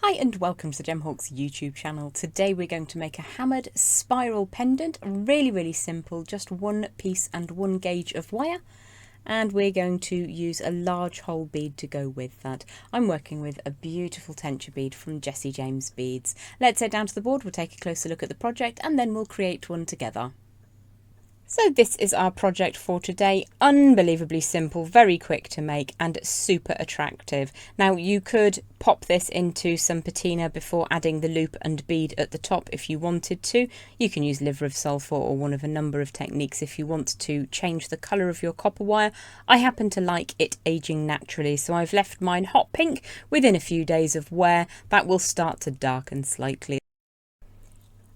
Hi and welcome to the Gemhawk's YouTube channel. Today we're going to make a hammered spiral pendant, really simple, just one piece and one gauge of wire, and we're going to use a large hole bead to go with that. I'm working with a beautiful Tensha bead from Japanese Beads. Let's head down to the board, we'll take a closer look at the project and then we'll create one together. So this is our project for today. Unbelievably simple, very quick to make and super attractive. Now you could pop this into some patina before adding the loop and bead at the top if you wanted to. You can use liver of sulphur or one of a number of techniques if you want to change the colour of your copper wire. I happen to like it aging naturally, so I've left mine hot pink. Within a few days of wear, that will start to darken slightly.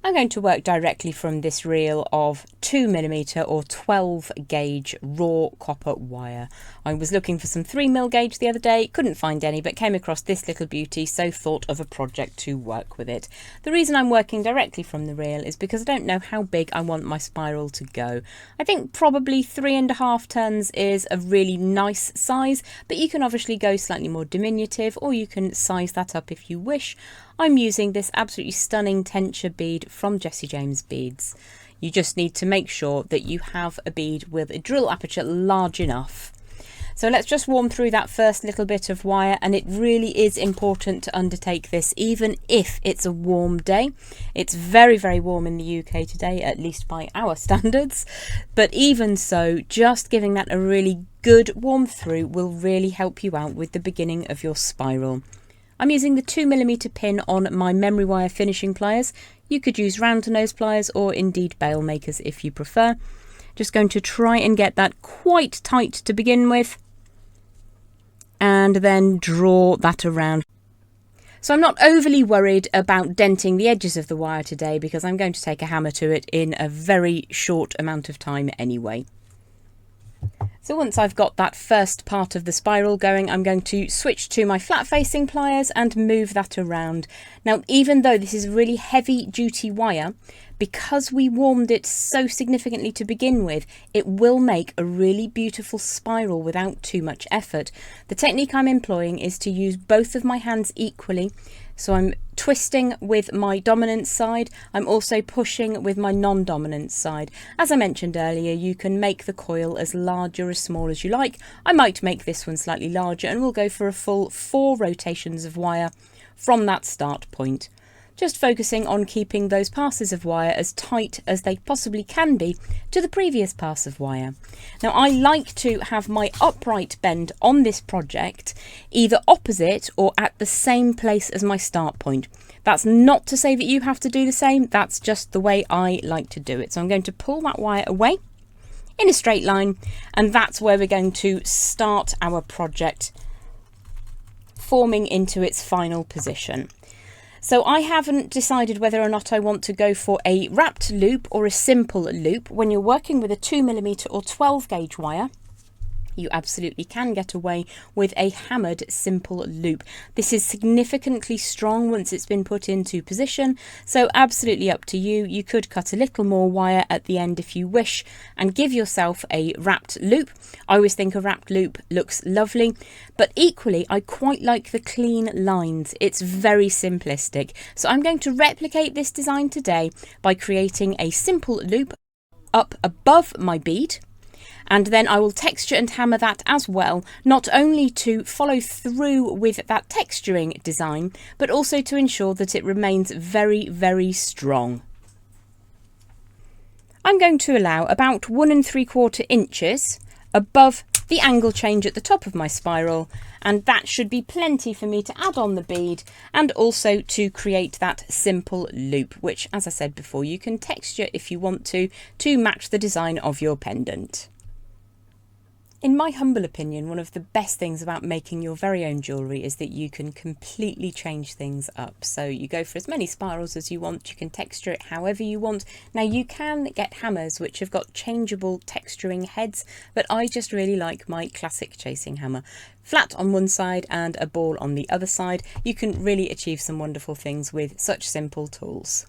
I'm going to work directly from this reel of 2mm or 12 gauge raw copper wire. I was looking for some 3mm gauge the other day, couldn't find any, but came across this little beauty, so thought of a project to work with it. The reason I'm working directly from the reel is because I don't know how big I want my spiral to go. I think probably 3.5 tons is a really nice size, but you can obviously go slightly more diminutive or you can size that up if you wish. I'm using this absolutely stunning Tensha bead from Japanese Beads. You just need to make sure that you have a bead with a drill aperture large enough. So let's just warm through that first little bit of wire, and it really is important to undertake this even if it's a warm day. It's very warm in the UK today, at least by our standards, but even so, just giving that a really good warm through will really help you out with the beginning of your spiral. I'm using the 2mm pin on my memory wire finishing pliers. You could use round nose pliers or indeed bail makers if you prefer. Just going to try and get that quite tight to begin with and then draw that around. So I'm not overly worried about denting the edges of the wire today because I'm going to take a hammer to it in a very short amount of time anyway. So once I've got that first part of the spiral going, I'm going to switch to my flat facing pliers and move that around. Now, even though this is really heavy duty wire, because we warmed it so significantly to begin with, it will make a really beautiful spiral without too much effort. The technique I'm employing is to use both of my hands equally. So I'm twisting with my dominant side. I'm also pushing with my non-dominant side. As I mentioned earlier, you can make the coil as large or as small as you like. I might make this one slightly larger and we'll go for a full 4 rotations of wire from that start point. Just focusing on keeping those passes of wire as tight as they possibly can be to the previous pass of wire. Now I like to have my upright bend on this project either opposite or at the same place as my start point. That's not to say that you have to do the same, that's just the way I like to do it. So I'm going to pull that wire away in a straight line, and that's where we're going to start our project forming into its final position. So I haven't decided whether or not I want to go for a wrapped loop or a simple loop. When you're working with a 2mm or 12 gauge wire, you absolutely can get away with a hammered simple loop. This is significantly strong once it's been put into position, so absolutely up to you. You could cut a little more wire at the end if you wish and give yourself a wrapped loop. I always think a wrapped loop looks lovely, but equally I quite like the clean lines. It's very simplistic. So I'm going to replicate this design today by creating a simple loop up above my bead. And then I will texture and hammer that as well, not only to follow through with that texturing design, but also to ensure that it remains very strong. I'm going to allow about 1 3/4 inches above the angle change at the top of my spiral, and that should be plenty for me to add on the bead and also to create that simple loop, which, as I said before, you can texture if you want to match the design of your pendant. In my humble opinion, one of the best things about making your very own jewellery is that you can completely change things up. So you go for as many spirals as you want, you can texture it however you want. Now you can get hammers which have got changeable texturing heads, but I just really like my classic chasing hammer. Flat on one side and a ball on the other side. You can really achieve some wonderful things with such simple tools.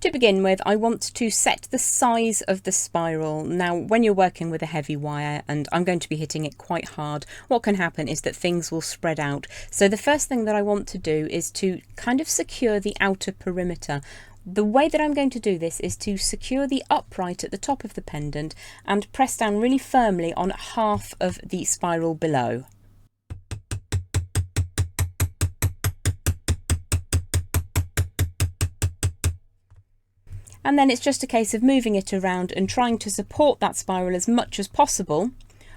To begin with, I want to set the size of the spiral. Now, when you're working with a heavy wire, and I'm going to be hitting it quite hard, what can happen is that things will spread out. So the first thing that I want to do is to kind of secure the outer perimeter. The way that I'm going to do this is to secure the upright at the top of the pendant and press down really firmly on half of the spiral below. And then it's just a case of moving it around and trying to support that spiral as much as possible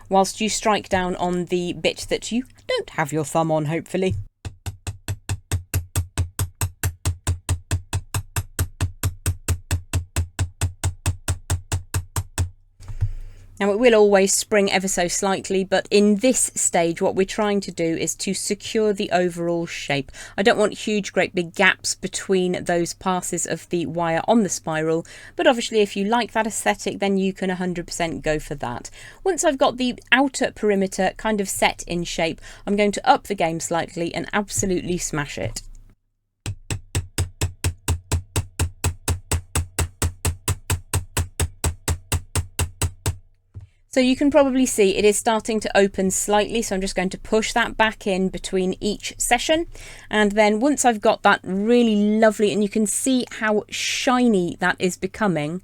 whilst you strike down on the bit that you don't have your thumb on, hopefully. Now it will always spring ever so slightly, but in this stage what we're trying to do is to secure the overall shape. I don't want huge great big gaps between those passes of the wire on the spiral, but obviously if you like that aesthetic then you can 100% go for that. Once I've got the outer perimeter kind of set in shape, I'm going to up the game slightly and absolutely smash it. So you can probably see it is starting to open slightly, so I'm just going to push that back in between each session. And then once I've got that really lovely, and you can see how shiny that is becoming,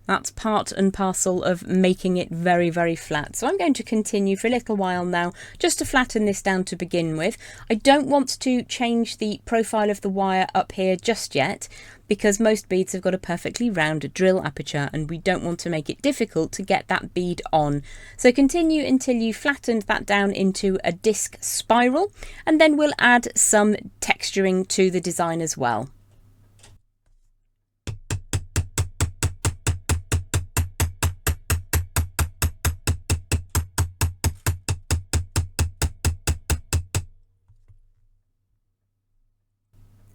that's part and parcel of making it very, very flat. So I'm going to continue for a little while now just to flatten this down to begin with. I don't want to change the profile of the wire up here just yet, because most beads have got a perfectly round drill aperture and we don't want to make it difficult to get that bead on. So continue until you flattened that down into a disc spiral, and then we'll add some texturing to the design as well.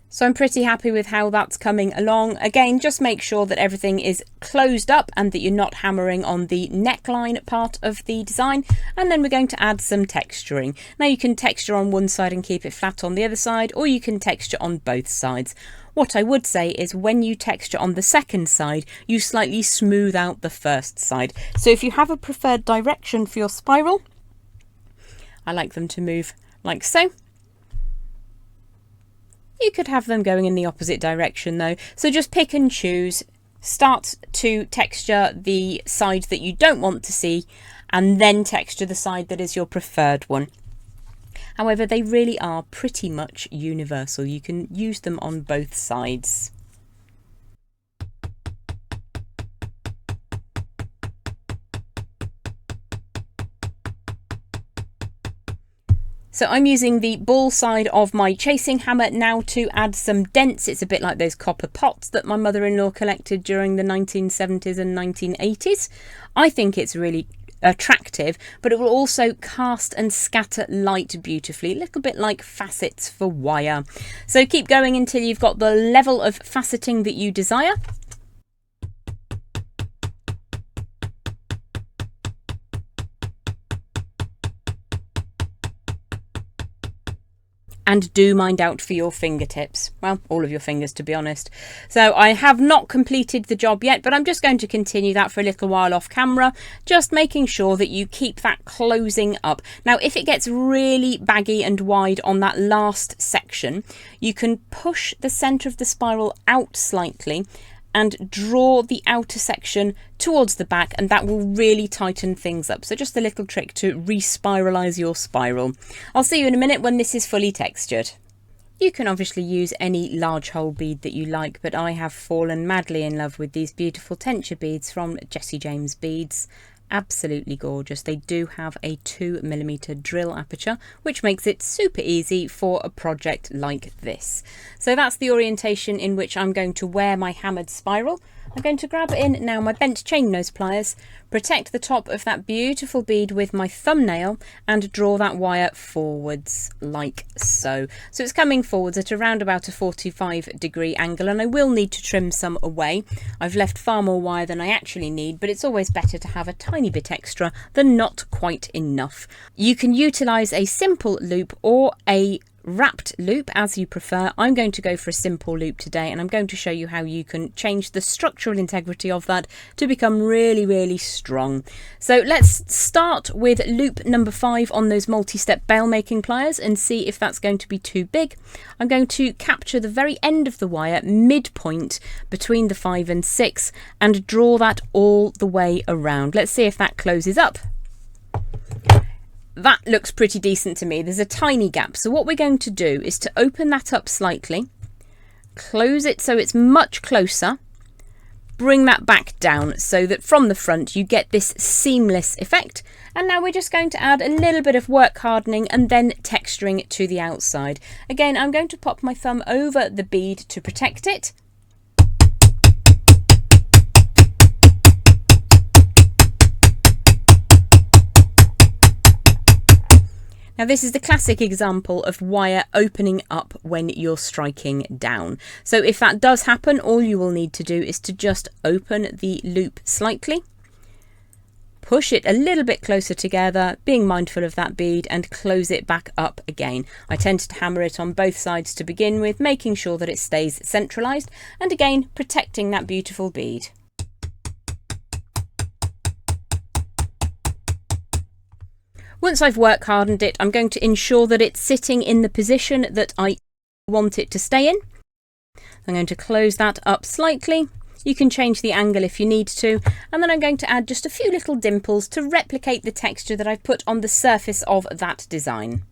So I'm pretty happy with how that's coming along. Again, just make sure that everything is closed up and that you're not hammering on the neckline part of the design. And then we're going to add some texturing. Now you can texture on one side and keep it flat on the other side, or you can texture on both sides. What I would say is when you texture on the second side, you slightly smooth out the first side. So if you have a preferred direction for your spiral, I like them to move like so. You could have them going in the opposite direction though, so just pick and choose. Start to texture the side that you don't want to see and then texture the side that is your preferred one. However, they really are pretty much universal. You can use them on both sides. So I'm using the ball side of my chasing hammer now to add some dents. It's a bit like those copper pots that my mother-in-law collected during the 1970s and 1980s. I think it's really attractive, but it will also cast and scatter light beautifully, a little bit like facets for wire. So keep going until you've got the level of faceting that you desire. And do mind out for your fingertips. Well, all of your fingers, to be honest. So I have not completed the job yet, but I'm just going to continue that for a little while off camera, just making sure that you keep that closing up. Now, if it gets really baggy and wide on that last section, you can push the centre of the spiral out slightly and draw the outer section towards the back, and that will really tighten things up. So just a little trick to re-spiralize your spiral. I'll see you in a minute when this is fully textured. You can obviously use any large hole bead that you like, but I have fallen madly in love with these beautiful Tensha beads from Jessie James Beads. Absolutely gorgeous. They do have a 2mm drill aperture, which makes it super easy for a project like this. So that's the orientation in which I'm going to wear my hammered spiral. I'm going to grab in now my bent chain nose pliers, protect the top of that beautiful bead with my thumbnail and draw that wire forwards like so. So it's coming forwards at around about a 45-degree angle, and I will need to trim some away. I've left far more wire than I actually need, but it's always better to have a tiny bit extra than not quite enough. You can utilise a simple loop or a wrapped loop as you prefer. I'm going to go for a simple loop today, and I'm going to show you how you can change the structural integrity of that to become really, really strong. So let's start with loop number 5 on those multi-step bail making pliers and see if that's going to be too big. I'm going to capture the very end of the wire, midpoint between the 5 and 6, and draw that all the way around. Let's see if that closes up. That looks pretty decent to me. There's a tiny gap. So what we're going to do is to open that up slightly, close it so it's much closer, bring that back down so that from the front you get this seamless effect. And now we're just going to add a little bit of work hardening and then texturing it to the outside. Again, I'm going to pop my thumb over the bead to protect it. Now this is the classic example of wire opening up when you're striking down. So if that does happen, all you will need to do is to just open the loop slightly, push it a little bit closer together, being mindful of that bead, and close it back up again. I tend to hammer it on both sides to begin with, making sure that it stays centralized, and again, protecting that beautiful bead. Once I've work hardened it, I'm going to ensure that it's sitting in the position that I want it to stay in. I'm going to close that up slightly. You can change the angle if you need to. And then I'm going to add just a few little dimples to replicate the texture that I've put on the surface of that design.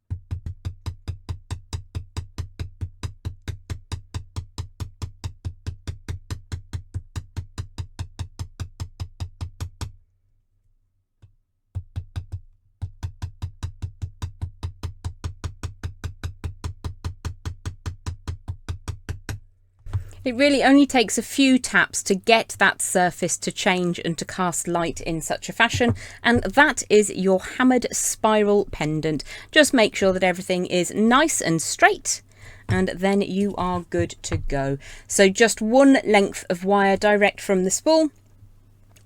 It really only takes a few taps to get that surface to change and to cast light in such a fashion, and that is your hammered spiral pendant. Just make sure that everything is nice and straight, and then you are good to go. So just one length of wire direct from the spool.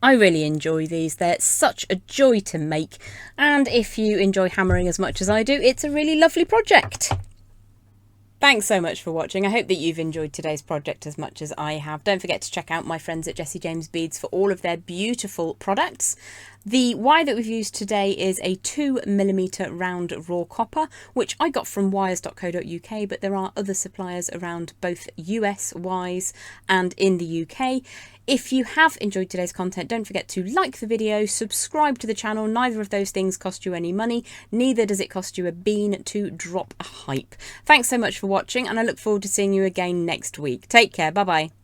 I really enjoy these. They're such a joy to make, and if you enjoy hammering as much as I do, it's a really lovely project. Thanks so much for watching. I hope that you've enjoyed today's project as much as I have. Don't forget to check out my friends at Jessie James Beads for all of their beautiful products. The wire that we've used today is a 2mm round raw copper, which I got from wires.co.uk, but there are other suppliers around both US-wise and in the UK. If you have enjoyed today's content, don't forget to like the video, subscribe to the channel. Neither of those things cost you any money. Neither does it cost you a bean to drop a hype. Thanks so much for watching, and I look forward to seeing you again next week. Take care. Bye-bye.